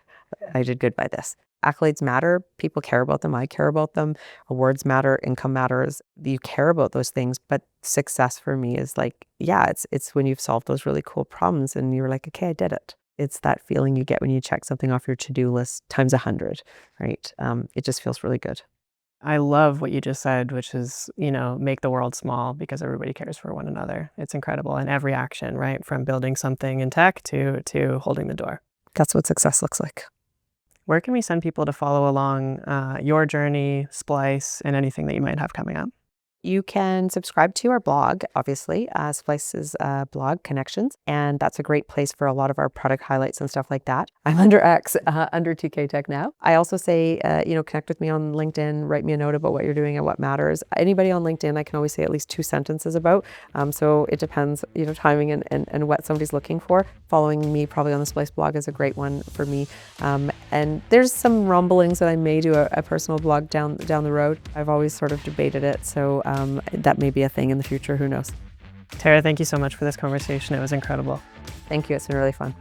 I did good by this. Accolades matter. People care about them. I care about them. Awards matter. Income matters. You care about those things. But success for me is like, yeah, it's when you've solved those really cool problems and you're like, okay, I did it. It's that feeling you get when you check something off your to-do list times 100, right? It just feels really good. I love what you just said, which is, make the world small because everybody cares for one another. It's incredible in every action, right? From building something in tech to holding the door. That's what success looks like. Where can we send people to follow along your journey, Splice, and anything that you might have coming up? You can subscribe to our blog, obviously, Splice's blog, Connections, and that's a great place for a lot of our product highlights and stuff like that. I'm under X, under 2K Tech now. I also say, connect with me on LinkedIn, write me a note about what you're doing and what matters. Anybody on LinkedIn, I can always say at least 2 sentences about, so it depends, timing and what somebody's looking for. Following me probably on the Splice blog is a great one for me. And there's some rumblings that I may do a personal blog down the road. I've always sort of debated it, so that may be a thing in the future, who knows. Tara, thank you so much for this conversation. It was incredible. Thank you, it's been really fun.